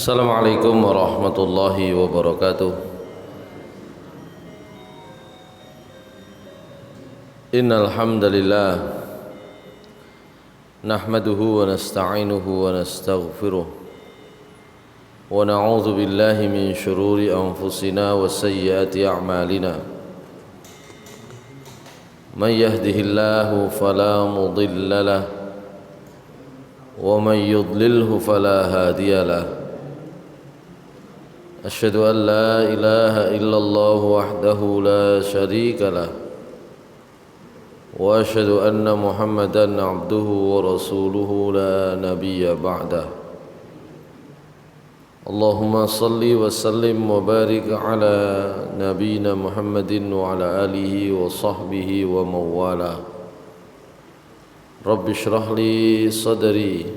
Assalamualaikum warahmatullahi wabarakatuh. Innal hamdalillah nahmaduhu wa nasta'inuhu wa nastaghfiruh wa na'udzu billahi min shururi anfusina wa sayyiati a'malina. Man yahdihillahu fala mudilla lahu wa man yudlilhu fala hadiya lahu. Asyhadu an la ilaha illallah wahdahu la syarika lah wa asyhadu anna Muhammadan abduhu wa rasuluhu la nabiyya ba'dah. Allahumma salli wa sallim wa barik ala nabiyyina Muhammadin wa ala alihi wa sahbihi wa mawala. Rabbi shrah li sadri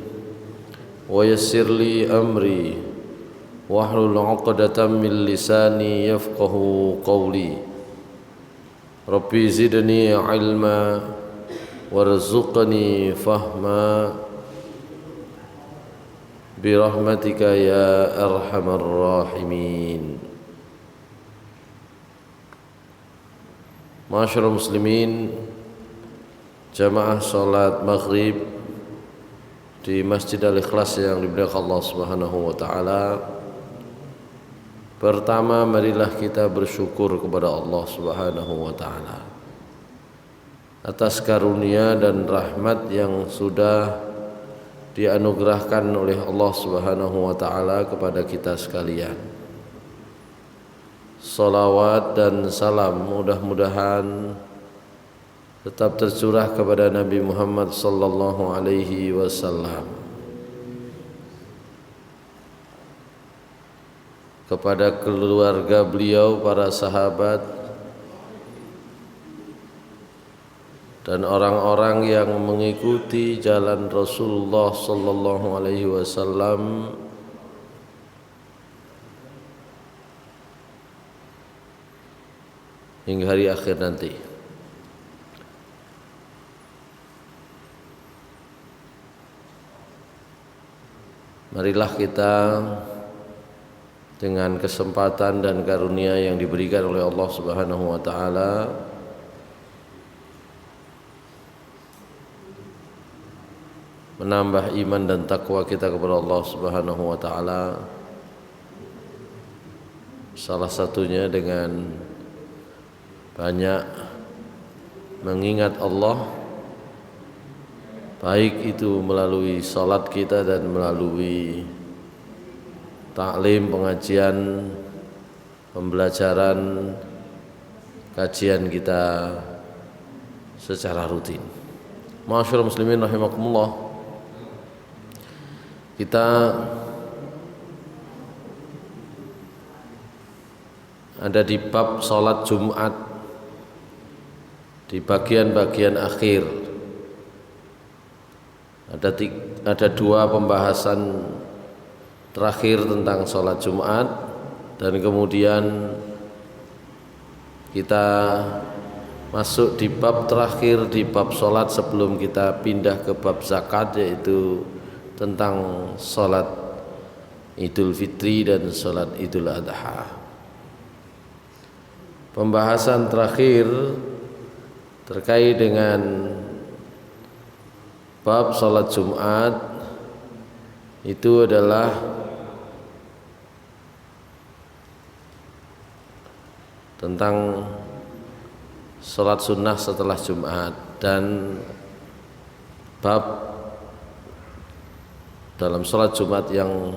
wa yassir li amri wahlul 'uqdatam min lisani yafqahu qawli. Rabbi zidni ilma warzuqni fahma birahmatika ya arhamar rahimin. Ma'asyiral muslimin, jamaah salat maghrib di Masjid Al-Ikhlas yang dimuliakan Allah Subhanahu wa taala. Pertama, marilah kita bersyukur kepada Allah Subhanahu wa taala atas karunia dan rahmat yang sudah dianugerahkan oleh Allah Subhanahu wa taala kepada kita sekalian. Salawat dan salam mudah-mudahan tetap tercurah kepada Nabi Muhammad sallallahu alaihi wasallam, kepada keluarga beliau, para sahabat, dan orang-orang yang mengikuti jalan Rasulullah sallallahu alaihi wasallam hingga hari akhir nanti. Marilah kita dengan kesempatan dan karunia yang diberikan oleh Allah Subhanahu wa taala menambah iman dan takwa kita kepada Allah Subhanahu wa taala. Salah satunya dengan banyak mengingat Allah, baik itu melalui salat kita dan melalui taklim, pengajian, pembelajaran, kajian kita secara rutin. Ma'asyiral muslimin rahimakumullah, kita ada di bab salat Jumat di bagian-bagian akhir. Ada dua pembahasan terakhir tentang sholat Jumat, dan kemudian kita masuk di bab terakhir, di bab sholat sebelum kita pindah ke bab zakat, yaitu tentang sholat Idul Fitri dan sholat Idul Adha. Pembahasan terakhir terkait dengan bab sholat Jumat itu adalah tentang sholat sunnah setelah Jumat, dan bab dalam sholat Jumat yang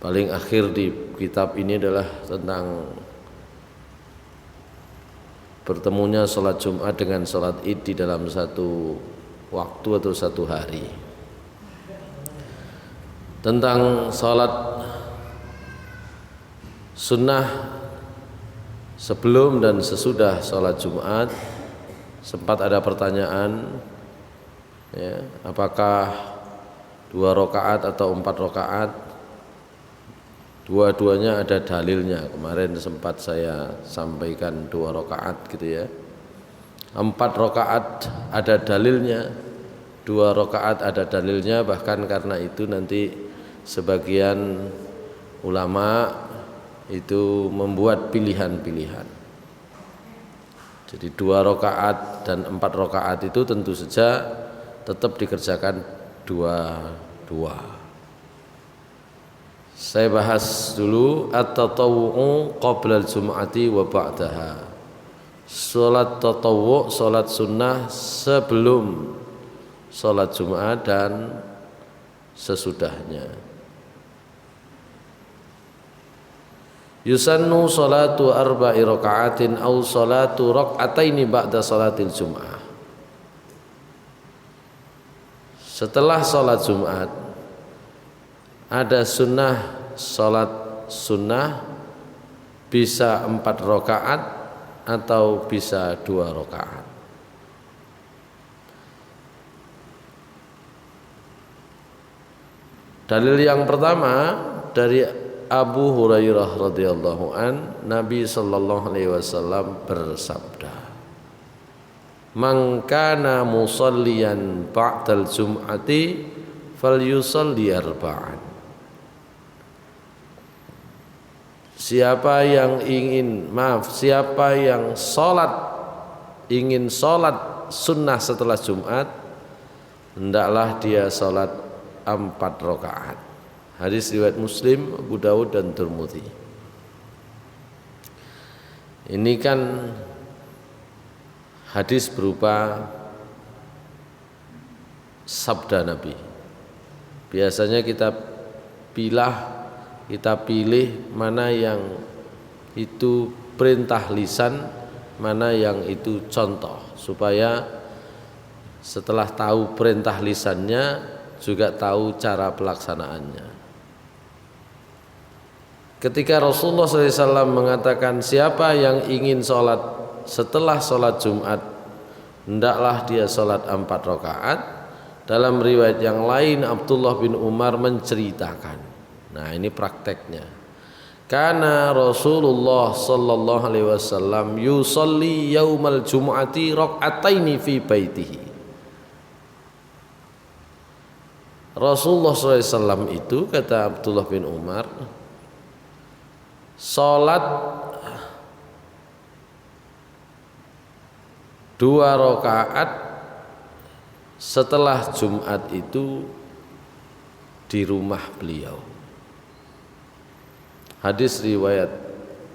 paling akhir di kitab ini adalah tentang bertemunya sholat Jumat dengan sholat Id di dalam satu waktu atau satu hari. Tentang sholat sunnah sebelum dan sesudah sholat Jumat, sempat ada pertanyaan, ya, apakah 2 rakaat atau 4 rakaat? Dua-duanya ada dalilnya. Kemarin sempat saya sampaikan 2 rakaat gitu ya. 4 rakaat ada dalilnya, 2 rakaat ada dalilnya. Bahkan karena itu nanti sebagian ulama itu membuat pilihan-pilihan. Jadi 2 rakaat dan 4 rakaat itu tentu saja tetap dikerjakan 2-2. Saya bahas dulu at-tatawwu qabla al-jum'ati wa ba'daha. Salat tatawwu, salat sunnah sebelum salat Jumat dan sesudahnya. Yusannu salatu 4 raka'atin aw salatu rak'ataini ba'da salatil Jum'ah. Setelah salat Jumat ada sunnah, salat sunnah bisa 4 rakaat atau bisa 2 rakaat. Dalil yang pertama dari Abu Hurairah radhiyallahu an, Nabi sallallahu alaihi wasallam bersabda, "Man kana musalliyan ba'dal jum'ati falyusalli arba'an." Siapa yang ingin sholat sunnah setelah Jumat, hendaklah dia sholat 4 rakaat. Hadis riwayat Muslim, Abu Dawud dan Tirmidzi. Ini kan hadis berupa sabda Nabi. Biasanya kita pilih mana yang itu perintah lisan, mana yang itu contoh, supaya setelah tahu perintah lisannya juga tahu cara pelaksanaannya. Ketika Rasulullah SAW mengatakan siapa yang ingin sholat setelah sholat Jumat, hendaklah dia sholat 4 rakaat. Dalam riwayat yang lain Abdullah bin Umar menceritakan, nah ini prakteknya, karena Rasulullah sallallahu alaihi wasallam yusalli yaumal jumu'ati rak'ataini fi baitihi. Rasulullah SAW itu, kata Abdullah bin Umar, salat 2 rakaat setelah Jumat itu di rumah beliau. Hadis riwayat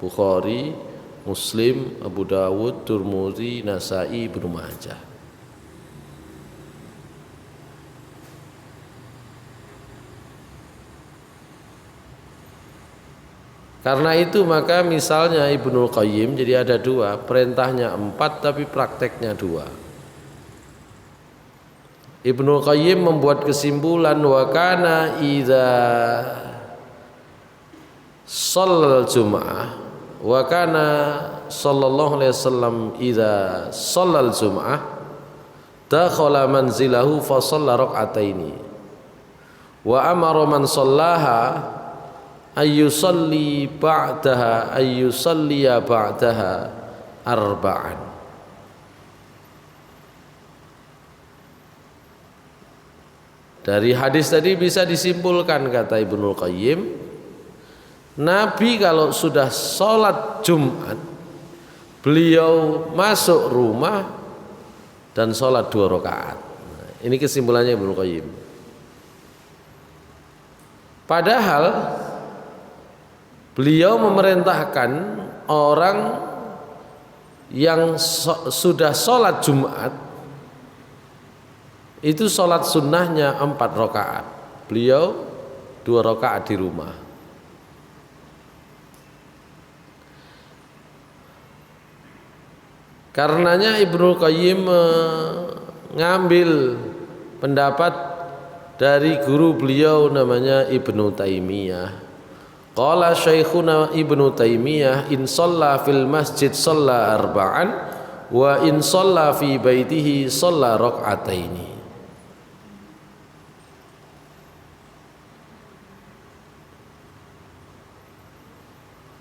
Bukhari, Muslim, Abu Dawud, Tirmidzi, Nasa'i, Ibnu Majah. Karena itu maka misalnya Ibnu Qayyim, jadi ada 2, perintahnya 4 tapi prakteknya 2. Ibnu Qayyim membuat kesimpulan, wa kana idza shallal jum'ah, wa kana sallallahu alaihi wasallam idza shallal jum'ah dakhala manzilahu fa shalla rak'ataini wa amara man shallaha ayyusalli ba'daha ayyusalliya ba'daha arba'an. Dari hadis tadi bisa disimpulkan, kata Ibnu Qayyim, Nabi kalau sudah sholat Jumat, beliau masuk rumah dan sholat 2 rakaat. Nah, ini kesimpulannya Ibnu Qayyim. Padahal beliau memerintahkan orang yang sudah sholat Jumat itu sholat sunnahnya 4 rakaat, beliau 2 rakaat di rumah. Karenanya Ibnu Qayyim mengambil pendapat dari guru beliau namanya Ibnu Taimiyah. Qala Syekhuna Ibnu Taimiyah, in shalla fil masjid shalla arba'an wa in shalla fi baitihi shalla rak'ataini.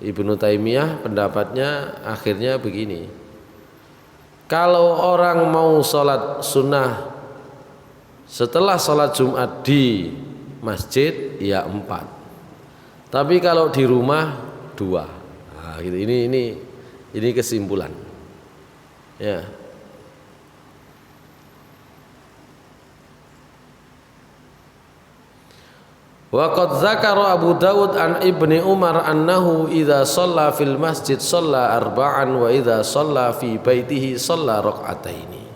Ibnu Taimiyah pendapatnya akhirnya begini, kalau orang mau sholat sunnah setelah sholat Jumat di masjid ya 4. Tapi kalau di rumah 2. Nah, gitu. Ini kesimpulan. Ya. Wa qad dzakara Abu Dawud an Ibni Umar annahu idza shalla fil masjid shalla arba'an wa idza shalla fi baitihi shalla rak'ataini.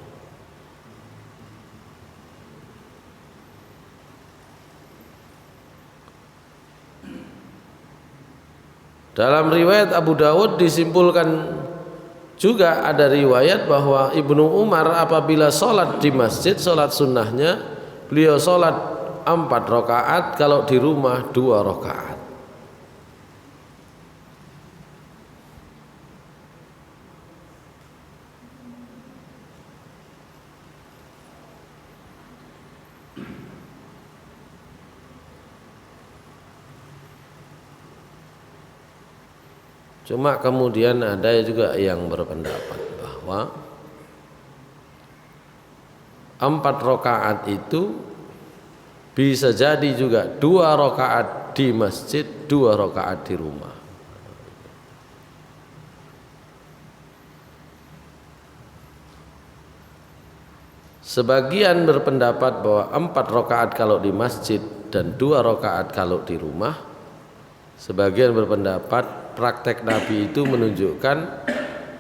Dalam riwayat Abu Dawud disimpulkan juga ada riwayat bahwa Ibnu Umar apabila sholat di masjid, sholat sunnahnya beliau sholat 4 rakaat, kalau di rumah 2 rakaat. Cuma kemudian ada juga yang berpendapat bahwa 4 rakaat itu bisa jadi juga 2 rakaat di masjid, 2 rakaat di rumah. Sebagian berpendapat bahwa 4 rakaat kalau di masjid dan 2 rakaat kalau di rumah. Sebagian berpendapat praktek Nabi itu menunjukkan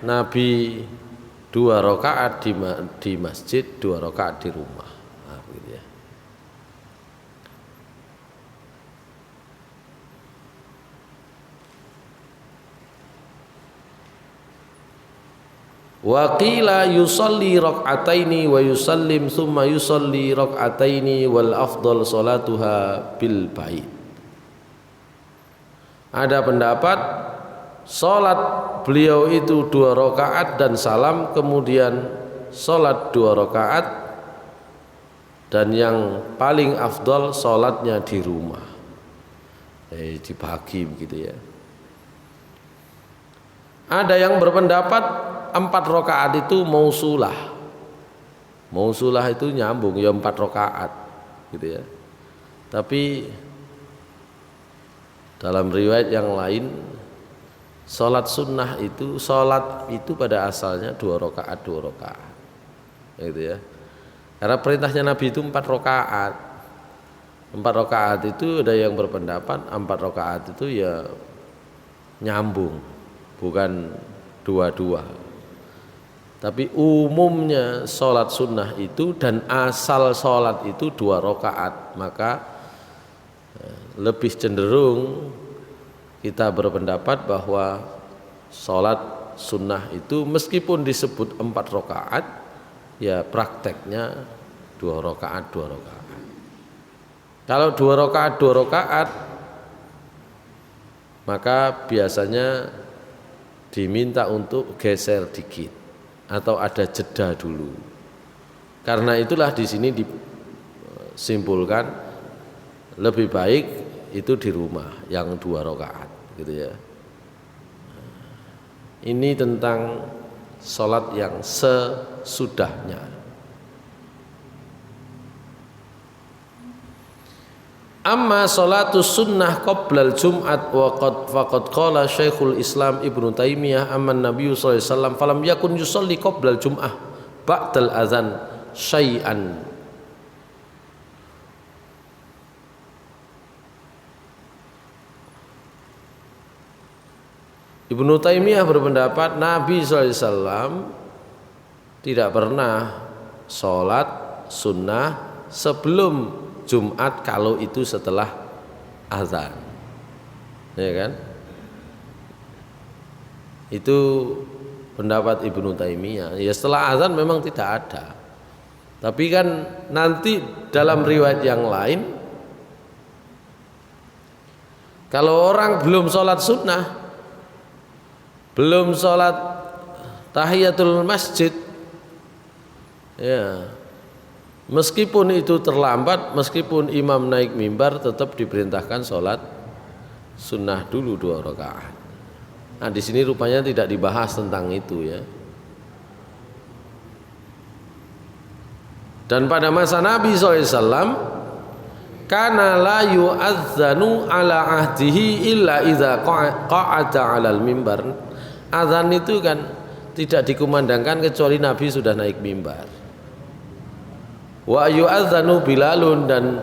Nabi 2 rakaat di masjid, 2 rakaat di rumah. Nah, begitu ya. Wa qila yusalli rak'ataini wa yusallim thumma yusalli rak'ataini wal afdal salatuha bil bait. Ada pendapat salat beliau itu 2 rakaat dan salam, kemudian salat 2 rakaat, dan yang paling afdal salatnya di rumah. Dibagi begitu ya. Ada yang berpendapat 4 rakaat itu mausulah. Mausulah itu nyambung ya 4 rakaat gitu ya. Tapi dalam riwayat yang lain salat sunnah itu, salat itu pada asalnya 2 rakaat, 2 rakaat gitu ya. Karena perintahnya Nabi itu 4 rakaat. 4 rakaat itu ada yang berpendapat 4 rakaat itu ya nyambung, bukan 2-2. Tapi umumnya sholat sunnah itu dan asal sholat itu 2 rakaat, maka lebih cenderung kita berpendapat bahwa sholat sunnah itu meskipun disebut 4 rakaat, ya prakteknya 2 rakaat, 2 rakaat. Kalau 2 rakaat, 2 rakaat, maka biasanya diminta untuk geser dikit atau ada jeda dulu. Karena itulah di sini disimpulkan lebih baik itu di rumah yang 2 rakaat gitu ya. Ini tentang sholat yang sesudahnya. Amma sholatus sunnah qoblal jum'at wa faqad qala Syekhul Islam Ibnu Taimiyah amman Nabi sallallahu alaihi wasallam falam yakun yusalli qoblal jum'ah ba'dal azan syai'an. Ibnu Taimiyah berpendapat Nabi SAW tidak pernah sholat sunnah sebelum Jumat kalau itu setelah azan, ya kan? Itu pendapat Ibnu Taimiyah. Ya setelah azan memang tidak ada. Tapi kan nanti dalam riwayat yang lain, kalau orang belum sholat sunnah, belum sholat tahiyatul masjid, ya meskipun itu terlambat, meskipun imam naik mimbar, tetap diperintahkan sholat sunnah dulu 2 rakaat. Nah di sini rupanya tidak dibahas tentang itu ya. Dan pada masa Nabi SAW kana la yu'adzanu ala ahdihi illa idza qa'ada 'alal mimbar. Azan itu kan tidak dikumandangkan kecuali Nabi sudah naik mimbar. Wa yu'adzanu Bilalun, dan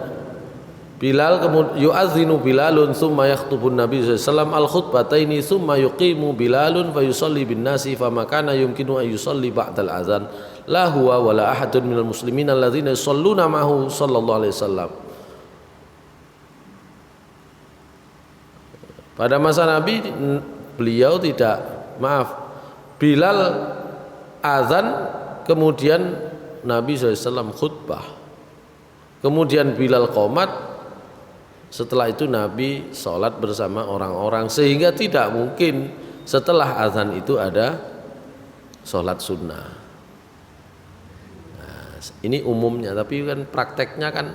Bilal yu'adzinu Bilalun summa yakhtubun Nabi sallallahu alaihi wasallam al-khutbataini summa yuqimu Bilalun fa yusalli bin nasi fa makana yumkinu an yusalli ba'dal azan la huwa wala ahadun minal muslimin alladzina yusalluna ma'ahu sallallahu alaihi wasallam. Pada masa Nabi beliau tidak, Bilal azan, kemudian Nabi SAW khutbah, kemudian Bilal qomat, setelah itu Nabi sholat bersama orang-orang, sehingga tidak mungkin setelah azan itu ada sholat sunnah. Nah, ini umumnya, tapi kan prakteknya kan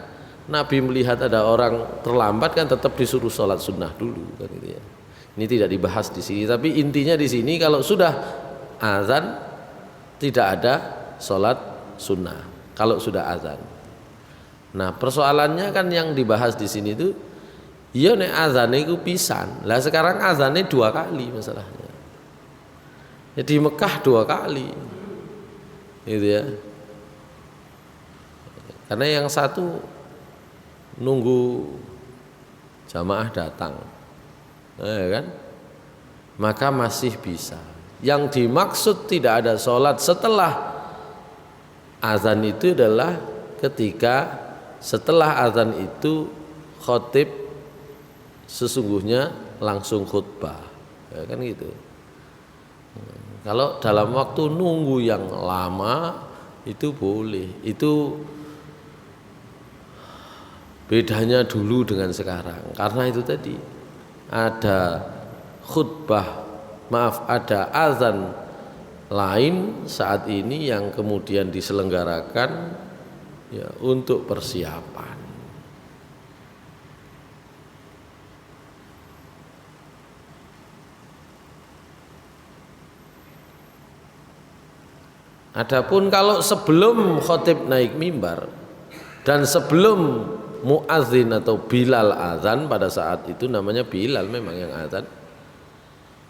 Nabi melihat ada orang terlambat kan tetap disuruh sholat sunnah dulu kan gitu ya. Ini tidak dibahas di sini, tapi intinya di sini kalau sudah azan tidak ada sholat sunnah kalau sudah azan. Nah persoalannya kan yang dibahas di sini itu, iya nek azan itu pisan. Lah sekarang azannya 2 kali masalahnya. Ya, di Mekah 2 kali, gitu ya. Karena yang satu nunggu jamaah datang, ya kan? Maka masih bisa. Yang dimaksud tidak ada sholat setelah azan itu adalah ketika setelah azan itu khotib sesungguhnya langsung khutbah, ya kan gitu. Kalau dalam waktu nunggu yang lama itu boleh, itu bedanya dulu dengan sekarang. Karena itu tadi ada khutbah, ada azan lain saat ini yang kemudian diselenggarakan ya untuk persiapan. Adapun kalau sebelum khotib naik mimbar dan sebelum muadzin atau Bilal azan, pada saat itu namanya Bilal memang yang azan,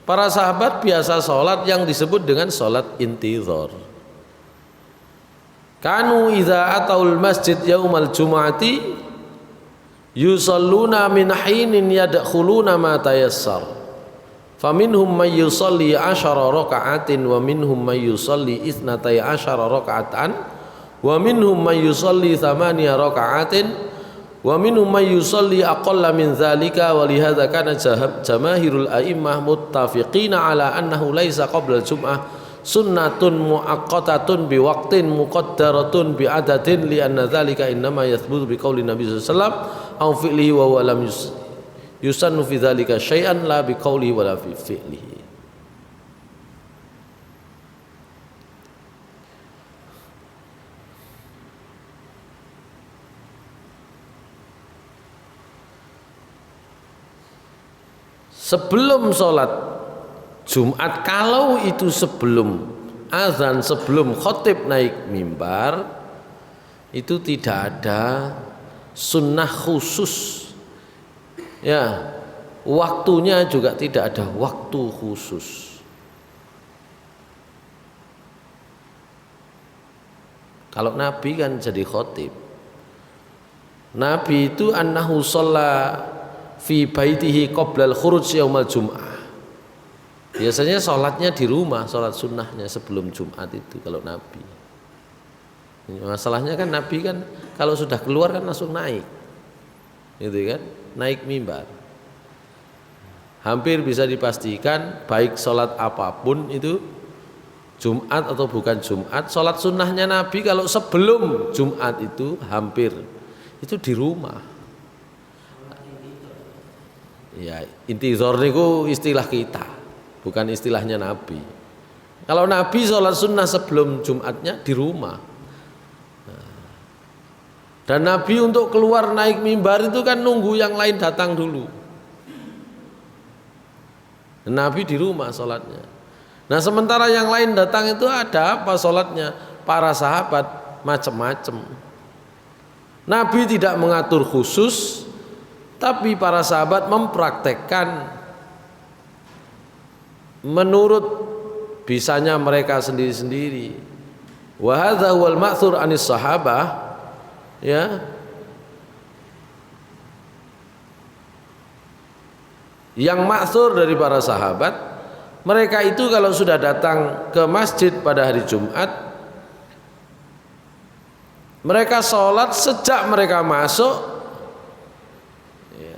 para sahabat biasa sholat yang disebut dengan sholat intizar. Kanu idza ataul masjid yaumal jum'ati yusalluna min hinin yadkhuluna ma tayassar. Faminhum may yusalli 10 raka'atin wa minhum may yusalli 12 raka'atan wa minhum may yusalli 8 raka'atin wa minhum may yusalli aqalla min dzalika. Wa lihadza kana jamaahirul a'immah muttafiqina ala annahu laisa qabla al-jum'ah sunnatun muaqqatatun bi waqtin muqaddaratun bi adadin li anna dzalika innama yathbutu bi qauli Nabi sallallahu alaihi wasallam aw fi'lihi wa huwa lam yusannu fi dzalika syai'an la bi qaulihi wa la fi fi'lihi. Sebelum sholat Jumat, kalau itu sebelum azan, sebelum khotib naik mimbar, itu tidak ada sunnah khusus. Ya, waktunya juga tidak ada waktu khusus. Kalau Nabi kan jadi khotib, Nabi itu annahu shalla fi baitihi qoblal khuruj yaumal jum'ah. Biasanya sholatnya di rumah, sholat sunnahnya sebelum Jumat itu kalau Nabi. Masalahnya kan Nabi kan kalau sudah keluar kan langsung naik, gitu kan, naik mimbar. Hampir bisa dipastikan baik sholat apapun itu, Jumat atau bukan Jumat, sholat sunnahnya Nabi kalau sebelum Jumat itu hampir itu di rumah. Ya, intizar niku istilah kita, bukan istilahnya Nabi. Kalau Nabi sholat sunnah sebelum Jumatnya di rumah. Dan Nabi untuk keluar naik mimbar itu kan nunggu yang lain datang dulu. Nabi di rumah sholatnya. Nah sementara yang lain datang itu ada apa sholatnya? Para sahabat macam-macam. Nabi tidak mengatur khusus, tapi para sahabat mempraktekkan menurut bisanya mereka sendiri-sendiri. Wa hadza huwal ma'thur anis sahabah, ya. Yang ma'thur dari para sahabat, mereka itu kalau sudah datang ke masjid pada hari Jumat, mereka sholat sejak mereka masuk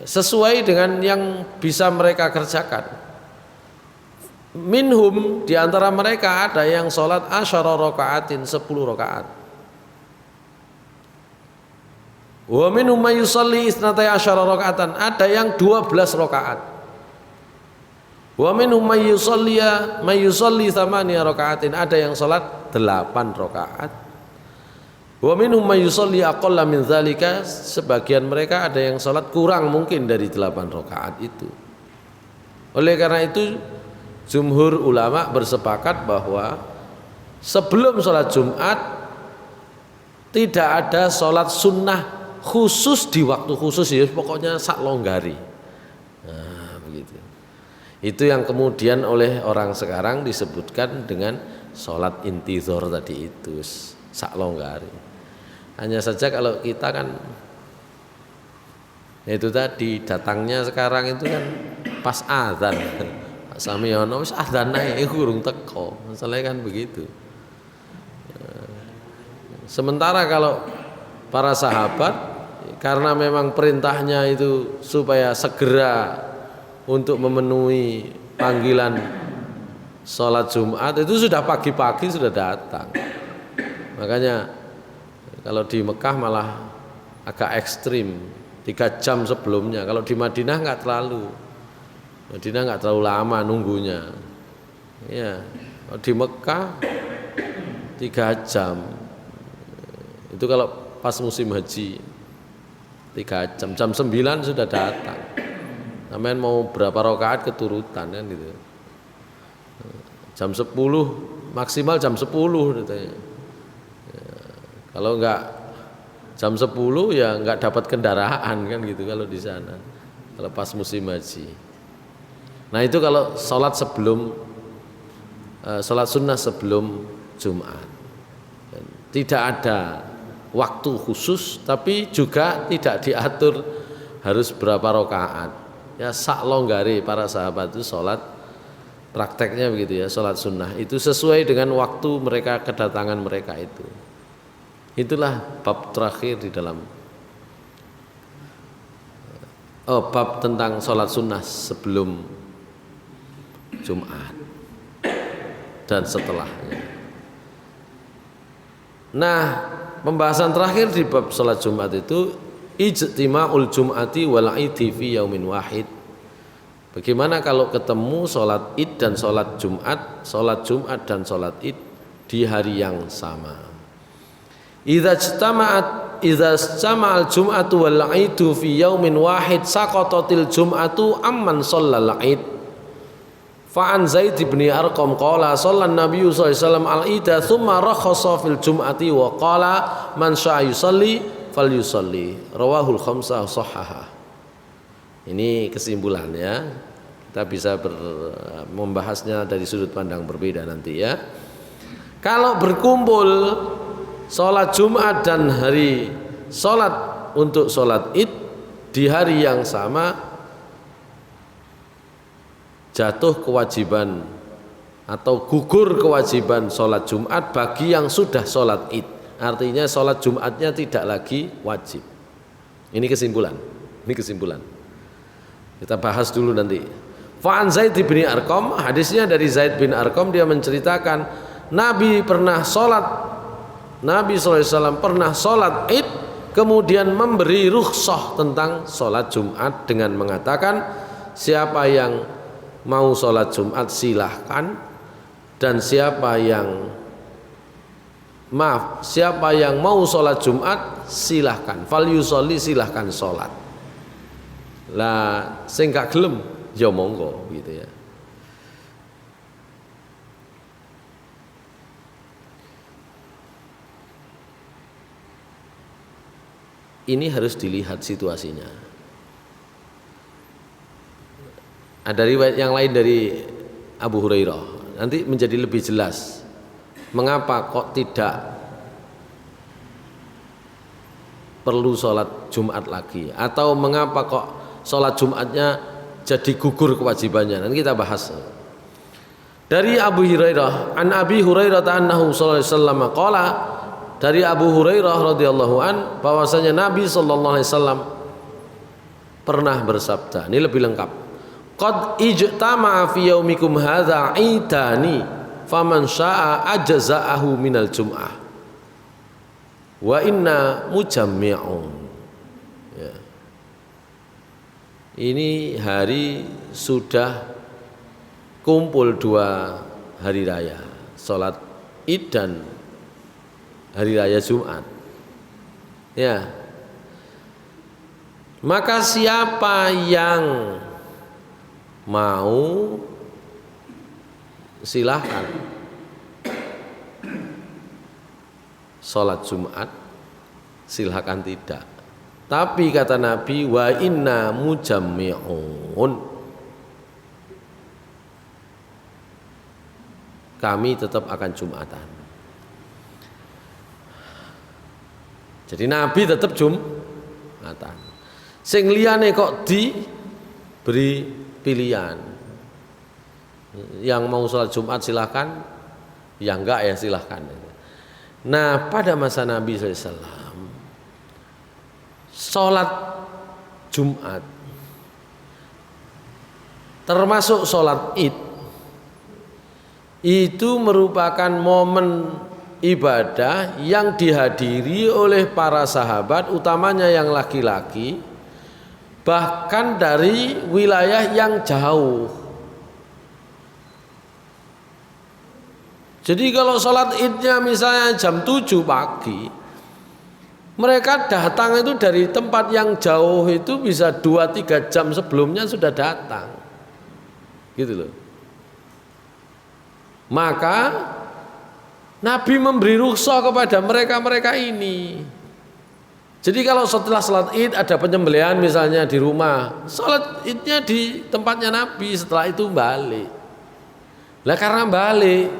sesuai dengan yang bisa mereka kerjakan. Minhum, diantara mereka ada yang sholat asyara rakaatin, 10 rakaat. Wa minhum may yusalli isnatai asyara rakaatan, ada yang 12 rakaat. Wa minhum may yusalli thamaniya rakaatin, ada yang sholat 8 rakaat. Wa minhum may yusalli aqalla min dzalika, sebagian mereka ada yang salat kurang mungkin dari 8 rakaat itu. Oleh karena itu jumhur ulama bersepakat bahwa sebelum salat Jumat tidak ada salat sunnah khusus di waktu khusus, ya pokoknya sak longgari. Nah, begitu. Itu yang kemudian oleh orang sekarang disebutkan dengan salat intizor tadi itu, sak longgari. Hanya saja kalau kita kan itu tadi datangnya sekarang itu kan pas azan. Pak Samiono wis azan ae kurung teko. Masalahnya kan begitu. Sementara kalau para sahabat karena memang perintahnya itu supaya segera untuk memenuhi panggilan sholat Jumat, itu sudah pagi-pagi sudah datang. Makanya kalau di Mekah malah agak ekstrim, 3 jam sebelumnya. Kalau di Madinah nggak terlalu lama nunggunya. Ya, kalau di Mekah 3 jam. Itu kalau pas musim haji 3 jam, jam 9 sudah datang. Namanya mau berapa rakaat keturutan kan gitu. Jam 10 maksimal jam 10 katanya. Kalau enggak jam 10 ya enggak dapat kendaraan kan gitu kalau di sana. Kalau pas musim haji. Nah itu kalau sholat sunnah sebelum Jumat. Tidak ada waktu khusus, tapi juga tidak diatur harus berapa rakaat. Ya sak longgari para sahabat itu sholat, prakteknya begitu ya, sholat sunnah itu sesuai dengan waktu mereka, kedatangan mereka itu. Itulah bab terakhir di dalam bab tentang sholat sunnah sebelum Jumat dan setelahnya. Nah, pembahasan terakhir di bab sholat Jumat itu ijtima'ul jum'ati wal idi fi yaumin wahid. Bagaimana kalau ketemu sholat id dan sholat Jumat dan sholat id di hari yang sama. Idza ijtama'al jum'atu wal 'idu fi yaumin wahid saqatatil jum'atu amman shallal 'id. Fa an Zaid bin Arqam qala shallan nabiyyu sallallahu alaihi wasallam al-'ida thumma rakhasa fil jum'ati wa qala man syaa yusalli falyusalli. Rawahul khamsah shahhaha. Ini kesimpulannya. Kita bisa membahasnya dari sudut pandang berbeda nanti ya. Kalau berkumpul sholat Jumat dan hari sholat untuk sholat id di hari yang sama, jatuh kewajiban atau gugur kewajiban sholat Jumat bagi yang sudah sholat id. Artinya sholat Jumatnya tidak lagi wajib. Ini kesimpulan. Kita bahas dulu nanti. Fa'an Zaid bin Arqam, hadisnya dari Zaid bin Arqam, dia menceritakan Nabi SAW pernah sholat id, kemudian memberi rukhsah tentang sholat Jumat dengan mengatakan siapa yang mau sholat Jumat silahkan, dan siapa yang mau sholat Jumat silahkan, fal yusolli, silahkan sholat. Lah sing gak gelem ya monggo gitu ya. ini harus dilihat situasinya. Ada riwayat yang lain dari Abu Hurairah, nanti menjadi lebih jelas mengapa kok tidak perlu sholat Jumat lagi, atau mengapa kok sholat Jumatnya jadi gugur kewajibannya. Nanti kita bahas. Dari Abu Hurairah, an Abi Hurairah annahu sallallahu alaihi wasallam qala, dari Abu Hurairah radhiyallahu an bahwasanya Nabi sallallahu alaihi wasallam pernah bersabda, ini lebih lengkap. Qad ijtama'a fi yaumikum hadza idani faman syaa'a ajza'ahu minal jum'ah wa inna mujammi'un. Ya. Ini hari sudah kumpul 2 hari raya, sholat Id dan hari raya Jumat. Ya. Maka siapa yang mau silahkan sholat Jumat, silahkan tidak. Tapi kata Nabi, wa inna mujammi'un, kami tetap akan Jumatan. Jadi Nabi tetap Jumatan. Sing liyane kok diberi pilihan, yang mau sholat Jumat silahkan, yang enggak ya silahkan. Nah pada masa Nabi SAW, sholat Jumat termasuk sholat Id itu merupakan momen ibadah yang dihadiri oleh para sahabat, utamanya yang laki-laki, bahkan dari wilayah yang jauh. Jadi kalau sholat Idnya misalnya jam 7 pagi, mereka datang itu dari tempat yang jauh, itu bisa 2-3 jam sebelumnya sudah datang, gitu loh. Maka Nabi memberi rukhsah kepada mereka ini. Jadi kalau setelah sholat Id ada penyembelihan misalnya di rumah, sholat Idnya di tempatnya Nabi, setelah itu balik. Lah karena balik,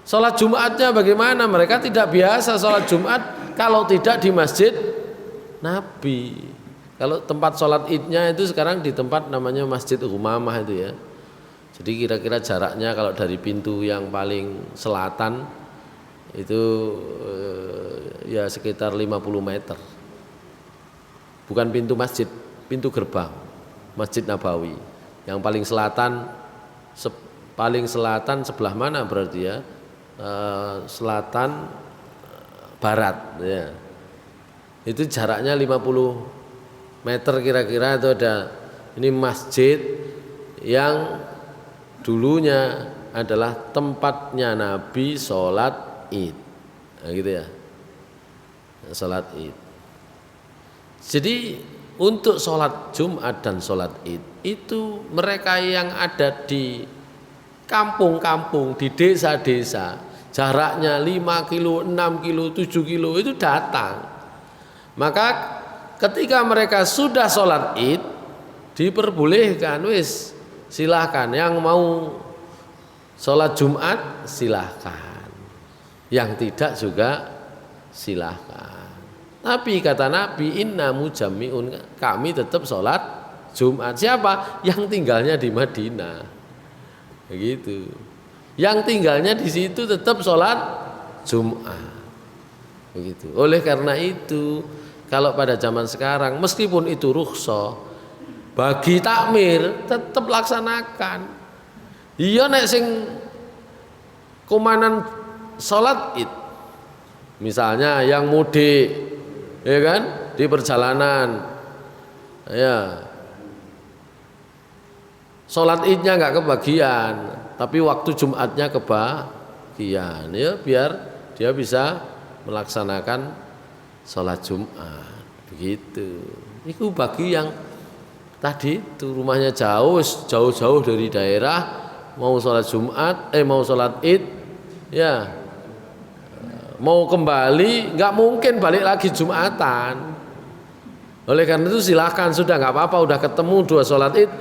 sholat Jumatnya bagaimana? Mereka tidak biasa sholat Jumat kalau tidak di masjid Nabi. Kalau tempat sholat Idnya itu sekarang di tempat namanya Masjid Umamah itu ya. Jadi kira-kira jaraknya kalau dari pintu yang paling selatan itu ya sekitar 50 meter. Bukan pintu masjid, pintu gerbang Masjid Nabawi. Yang paling selatan sebelah mana berarti ya? Selatan barat ya. Itu jaraknya 50 meter kira-kira. Itu ada, ini masjid yang dulunya adalah tempatnya Nabi sholat Id, nah, gitu ya, sholat Id. Jadi untuk sholat Jumat dan sholat Id itu mereka yang ada di kampung-kampung, di desa-desa, jaraknya 5 kilo, 6 kilo, 7 kilo itu datang. Maka ketika mereka sudah sholat Id, diperbolehkan, wis silahkan, yang mau sholat Jumat silahkan, yang tidak juga silahkan. Tapi kata Nabi, inna mujammi'un, kami tetap sholat Jumat. Siapa? Yang tinggalnya di Madinah, begitu. Yang tinggalnya di situ tetap sholat Jumat, begitu. Oleh karena itu, kalau pada zaman sekarang meskipun itu rukhsah, bagi takmir tetap laksanakan. Iya nek sing komanan sholat Id, misalnya yang mudik, ya kan, di perjalanan, ya, sholat Idnya nggak kebagian, tapi waktu Jumatnya kebagian, ya biar dia bisa melaksanakan sholat Jumat, begitu. Itu bagi yang tadi itu rumahnya jauh dari daerah, mau sholat Jumat, mau sholat Id, ya, mau kembali nggak mungkin balik lagi Jumatan, Oleh karena itu silahkan, sudah nggak apa-apa, udah ketemu 2 sholat id,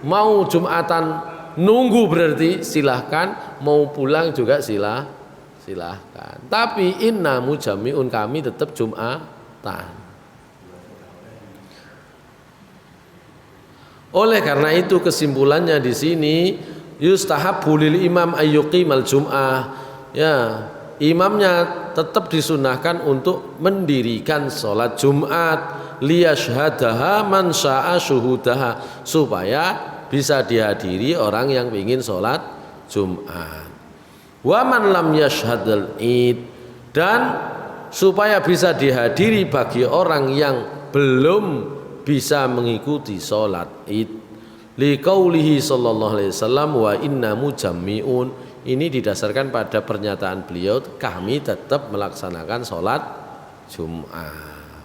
mau Jumatan nunggu berarti silahkan, mau pulang juga silahkan. Tapi inna mujamiun, kami tetap Jumatan. Oleh karena itu kesimpulannya di sini yustahabbu lil imam ayyuqimal jum'ah. Ya, imamnya tetap disunahkan untuk mendirikan sholat Jumat, liyashhadaha man sya'a syuhudaha, supaya bisa dihadiri orang yang ingin sholat Jumat. Wa man lam yashhadal id, dan supaya bisa dihadiri bagi orang yang belum bisa mengikuti sholat id. Liqaulihi sallallahu alaihi wasallam wa inna mujammi'un. Ini didasarkan pada pernyataan beliau, kami tetap melaksanakan sholat Jumat.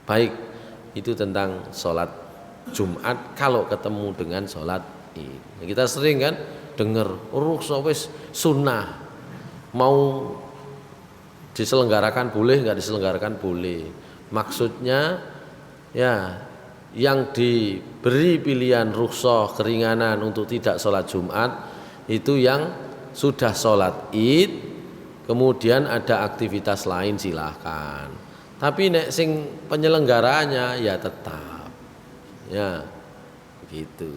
Baik, itu tentang sholat Jumat kalau ketemu dengan sholat id. Kita sering kan dengar rukhsah wis sunnah, mau diselenggarakan boleh, nggak diselenggarakan boleh. Maksudnya ya, yang diberi pilihan rukhsah keringanan untuk tidak sholat Jumat itu yang sudah sholat id kemudian ada aktivitas lain silahkan. Tapi nek sing penyelenggaranya ya tetap ya gitu.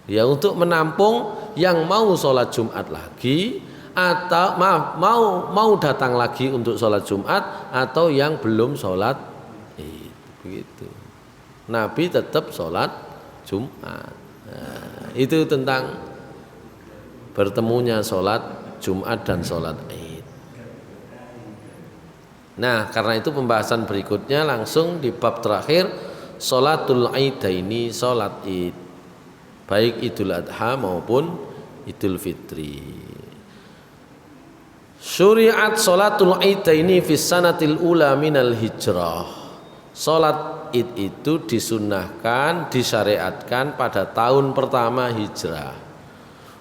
Ya untuk menampung yang mau sholat Jumat lagi, atau mau datang lagi untuk sholat Jumat, atau yang belum sholat id, begitu. Nabi tetap sholat Jumat. Nah, itu tentang bertemunya sholat Jumat dan sholat id. Nah, karena itu pembahasan berikutnya langsung di bab terakhir, sholatul idaini, sholat id, baik Idul Adha maupun Idul Fitri. Syuriat sholatul idaini fis sanatil ula minal hijrah. Sholat id itu disunnahkan, disyariatkan pada tahun pertama hijrah.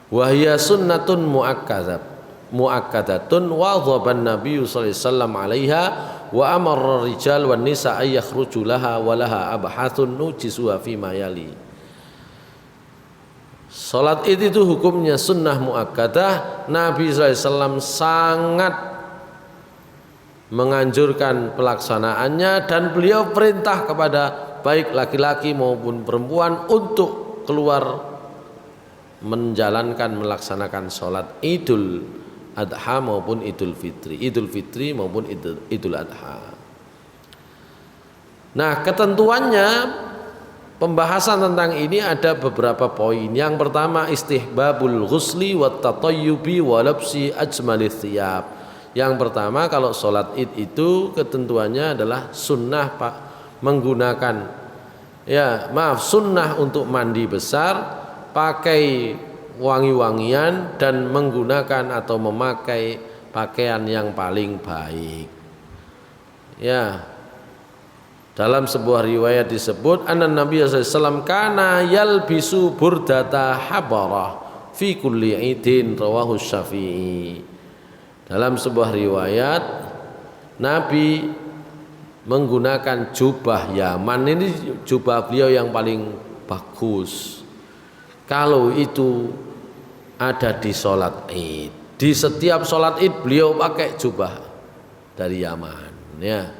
Wahya sunnatun muakkadatun wa dhaban Nabi sallallahu alaihi wasallam 'alaiha wa amara rijal wan nisa ay yakhruju laha wa laha abhathun nujisuha fi ma yali. Sholat id itu hukumnya sunnah muakkadah. Nabi sallallahu alaihi wasallam sangat menganjurkan pelaksanaannya, dan beliau perintah kepada baik laki-laki maupun perempuan untuk keluar menjalankan, melaksanakan sholat Idul Adha maupun Idul Fitri maupun Idul Adha. Nah, ketentuannya, pembahasan tentang ini ada beberapa poin. Yang pertama, istihbabul ghusli wat tatayyubi wa labsi ajmalith thiyab. Yang pertama, kalau sholat id itu ketentuannya adalah sunnah pak menggunakan sunnah untuk mandi besar, pakai wangi-wangian, dan menggunakan atau memakai pakaian yang paling baik. Ya, dalam sebuah riwayat disebut anna Nabi sallallahu alaihi wasallam kana yalbisu burdata habarah fi kulli idin, rawahu Syafi'i. Dalam sebuah riwayat, Nabi menggunakan jubah Yaman. Ini jubah beliau yang paling bagus. Kalau itu ada di sholat id, di setiap sholat id beliau pakai jubah dari Yaman. Ya,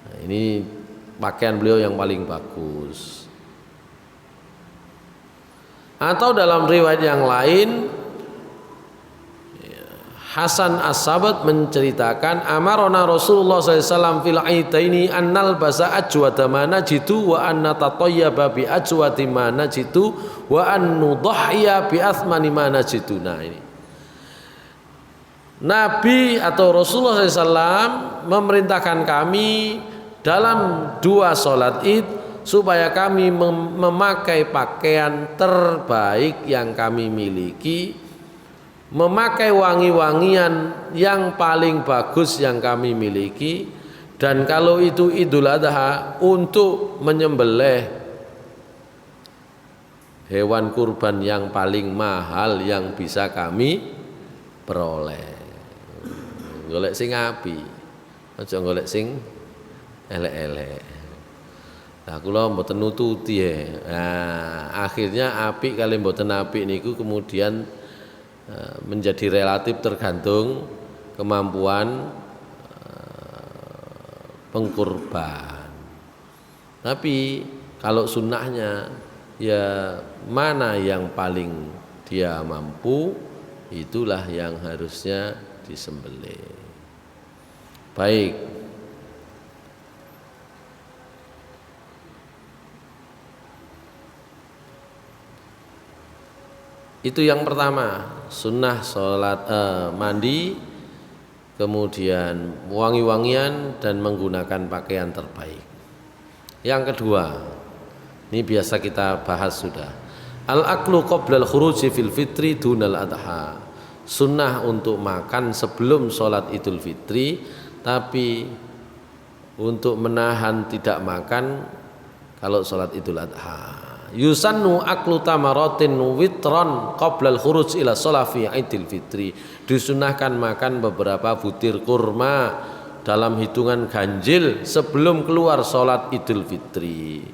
nah, ini pakaian beliau yang paling bagus. Atau dalam riwayat yang lain, Hasan As-Sabat menceritakan amarona Rasulullah SAW fil aidaini annal basa ajwada ma najidu wa anna tatayyaba bi ajwadi ma najidu wa an nudhhiya bi athmani ma najidu. Nah, ini Nabi atau Rasulullah SAW memerintahkan kami dalam 2 sholat id supaya kami memakai pakaian terbaik yang kami miliki, memakai wangi-wangian yang paling bagus yang kami miliki, dan kalau itu Idul Adha untuk menyembelih hewan kurban yang paling mahal yang bisa kami peroleh. golek sing apik. Aja golek sing elek-elek. Nah, kula mboten nututi ya. Nah, akhirnya apik kali mboten apik niku kemudian menjadi relatif tergantung kemampuan pengkurban. Tapi kalau sunnahnya ya mana yang paling dia mampu, itulah yang harusnya disembelih. Baik. Itu yang pertama, sunnah sholat mandi, kemudian wangi-wangian dan menggunakan pakaian terbaik. Yang kedua, ini biasa kita bahas sudah. Al-aklu qoblal khuruji fil fitri dunal adha. Sunnah untuk makan sebelum sholat idul fitri, tapi untuk menahan tidak makan kalau sholat idul adha. Yusannu aklu tamaratin witron qoblal khuruj ila sholat fi idul fitri. Disunahkan makan beberapa butir kurma dalam hitungan ganjil sebelum keluar sholat idul fitri.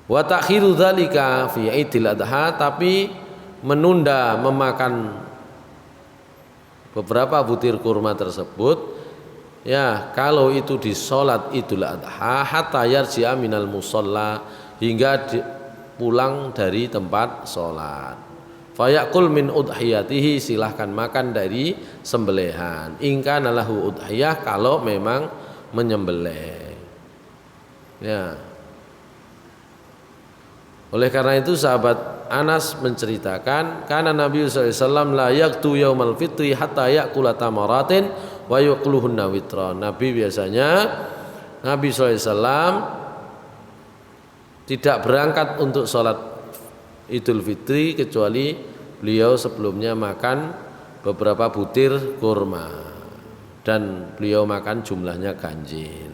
Wa ta'khiru dzalika fi idul adha, tapi menunda memakan beberapa butir kurma tersebut ya kalau itu di sholat idul adha hatta yarji'a minal musalla, hingga pulang dari tempat sholat. Fayaqul min udhiyatihi, silahkan makan dari sembelihan. Ingka nalahu udhiyah, kalau memang menyembelih. Ya. Oleh karena itu sahabat Anas menceritakan, karena Nabi sallallahu alaihi wasallam la yaqtu yaumal fitri hatta yaqula tamaratin wa yaqluhunna witron. Nabi biasanya Nabi sallallahu alaihi wasallam tidak berangkat untuk sholat idul fitri kecuali beliau sebelumnya makan beberapa butir kurma dan beliau makan jumlahnya ganjil.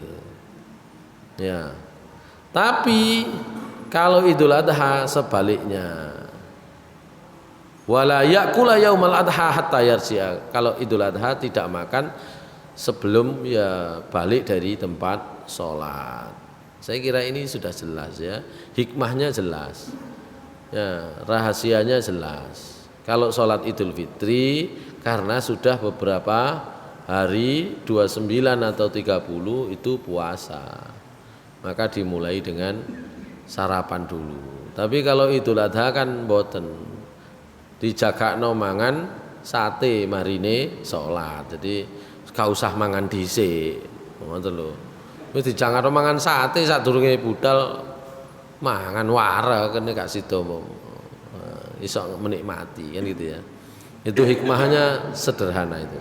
Ya. Tapi kalau idul adha sebaliknya, wala ya'kula yaumal adha hatta yarji'a. Kalau idul adha tidak makan sebelum ya balik dari tempat sholat. Saya kira ini sudah jelas ya, hikmahnya jelas, ya, rahasianya jelas. Kalau sholat idul fitri karena sudah beberapa hari 29 atau 30 itu puasa, maka dimulai dengan sarapan dulu. Tapi kalau idul adha kan boten, dijagakno mangan sate marine sholat, jadi gak usah mangan dhisik, ngoten lho. Wis dijangkaro mangan sate sadurunge budal mangan wara kene gak sida iso menikmati kan gitu ya. Itu hikmahnya sederhana itu.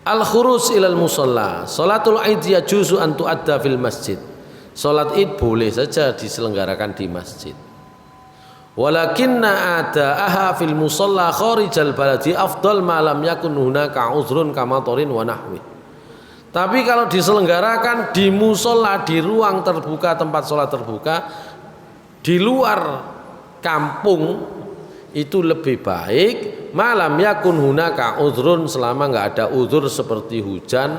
Al-khuruj ilal musalla. Salatul Id yajuzu an tu'adda fil masjid. Salat Id boleh saja diselenggarakan di masjid. Walakinna adaaha fil musalla kharijal baladi afdal ma lam yakun hunaka uzrun kamatorin wa nahwi. Tapi kalau diselenggarakan di musola, di ruang terbuka, tempat sholat terbuka di luar kampung, itu lebih baik malam yakun hunaka uzrun, selama nggak ada uzur seperti hujan,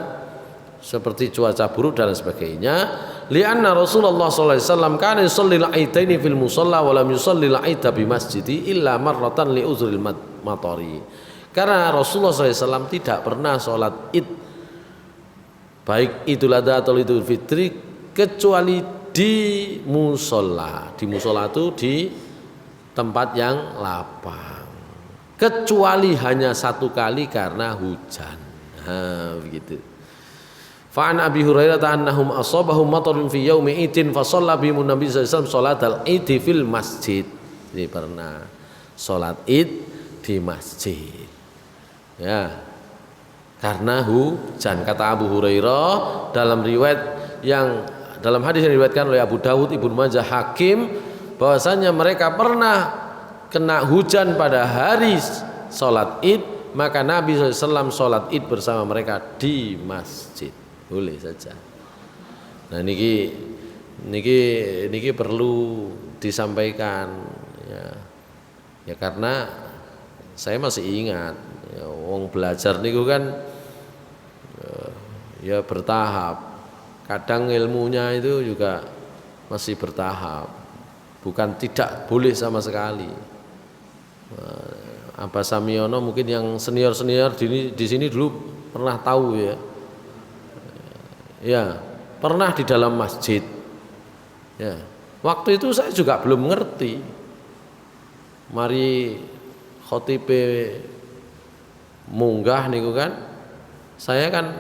seperti cuaca buruk dan sebagainya. Lianna Rasulullah sallallahu alaihi wasallam kana yusallil aidaini fil musalla wa lam yusallil aida bi masjidi illa marratan li uzril matari. Karena Rasulullah sallallahu alaihi wasallam tidak pernah sholat id, baik idul adha atau idul fitri, kecuali di musola. Di musola itu di tempat yang lapang, kecuali hanya satu kali karena hujan. Nah, begitu. Fa'an Abi Hurairah annahum asabahum matarun fi yaumi idin fa shalla bihim Nabi sallallahu alaihi wasallam salatal id fil masjid. Ini pernah salat id di masjid. Ya. Karena hujan, kata Abu Hurairah dalam hadis yang diriwayatkan oleh Abu Dawud, Ibnu Majah, Hakim, bahwasanya mereka pernah kena hujan pada hari salat id, maka Nabi SAW salat id bersama mereka di masjid. Boleh saja. Nah niki perlu disampaikan ya karena Saya masih ingat, ya, wong belajar niku kan ya bertahap. Kadang ilmunya itu juga masih bertahap, bukan tidak boleh sama sekali. Abah Samiono mungkin yang senior di sini dulu pernah tahu ya. Ya, pernah di dalam masjid. Ya, waktu itu saya juga belum ngerti. Mari khotibe munggah niku kan, saya kan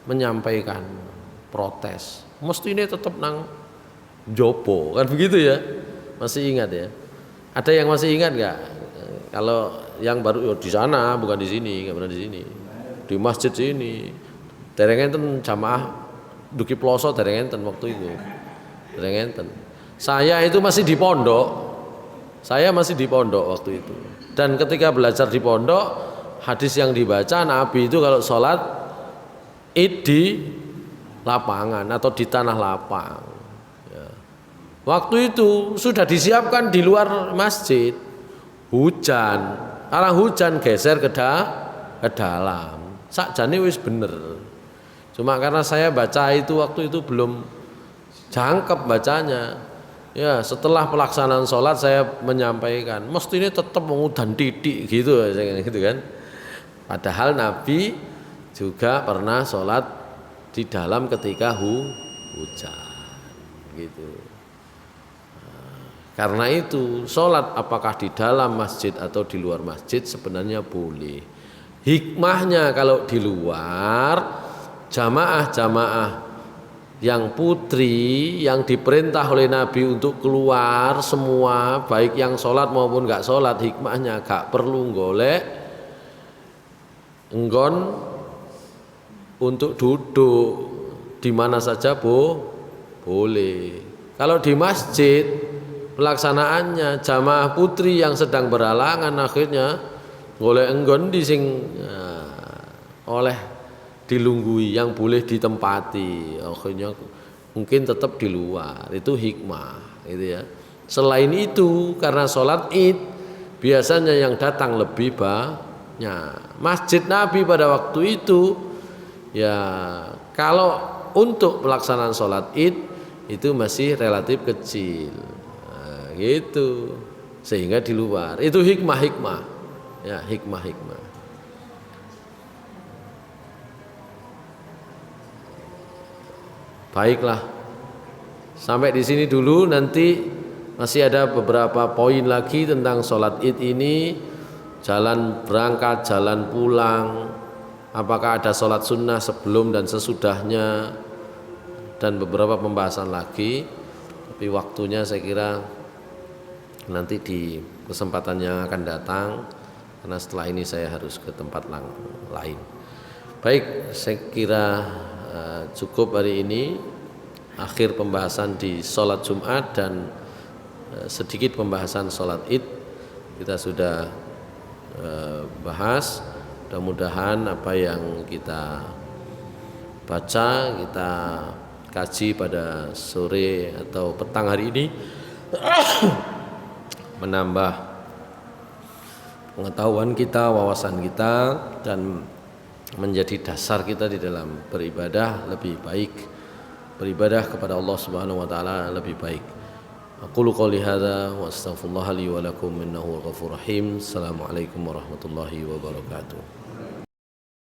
menyampaikan protes. Mesti ini tetap nang jopo kan begitu ya. Masih ingat ya? Ada yang masih ingat nggak? Kalau yang baru di sana bukan di sini, nggak pernah di sini. Di masjid sini. Dereng enten jamaah duki ploso dereng enten waktu itu. Dereng enten. Saya itu masih di pondok. Saya masih di pondok waktu itu. Dan ketika belajar di pondok, hadis yang dibaca Nabi itu kalau sholat id di lapangan atau di tanah lapang. Ya. Waktu itu sudah disiapkan di luar masjid. Hujan, arah hujan geser ke dalam. Sakjane wis bener. Cuma karena saya baca itu waktu itu belum jangkep bacanya. Ya, setelah pelaksanaan sholat saya menyampaikan, mesti ini tetap mengudan titik gitu kan. Padahal Nabi juga pernah sholat di dalam ketika hujan gitu. Karena itu sholat apakah di dalam masjid atau di luar masjid sebenarnya boleh. Hikmahnya kalau di luar, jamaah-jamaah yang putri yang diperintah oleh Nabi untuk keluar semua, baik yang sholat maupun gak sholat, hikmahnya gak perlu golek enggon untuk duduk di mana saja boleh. Kalau di masjid pelaksanaannya jamaah putri yang sedang berhalangan akhirnya golek enggon di sing oleh dilunggui yang boleh ditempati, akhirnya mungkin tetap di luar. Itu hikmah gitu ya. Selain itu karena sholat id biasanya yang datang lebih banyak. Masjid Nabi pada waktu itu ya kalau untuk pelaksanaan sholat id itu masih relatif kecil, nah, gitu, sehingga di luar. Itu hikmah ya, hikmah. Baiklah, sampai di sini dulu. Nanti masih ada beberapa poin lagi tentang sholat id ini, jalan berangkat, jalan pulang, apakah ada sholat sunnah sebelum dan sesudahnya, dan beberapa pembahasan lagi. Tapi waktunya saya kira nanti di kesempatan yang akan datang, karena setelah ini saya harus ke tempat lain. Baik, saya kira cukup hari ini. Akhir pembahasan di sholat Jumat dan sedikit pembahasan sholat id kita sudah bahas. Mudah-mudahan apa yang kita baca, kita kaji pada sore atau petang hari ini menambah pengetahuan kita, wawasan kita, dan menjadi dasar kita di dalam beribadah lebih baik, beribadah kepada Allah Subhanahu wa taala lebih baik. Aqulu qouli hadza wa astaghfirullah li wa lakum innahu ghafurur rahim. Assalamualaikum warahmatullahi wabarakatuh.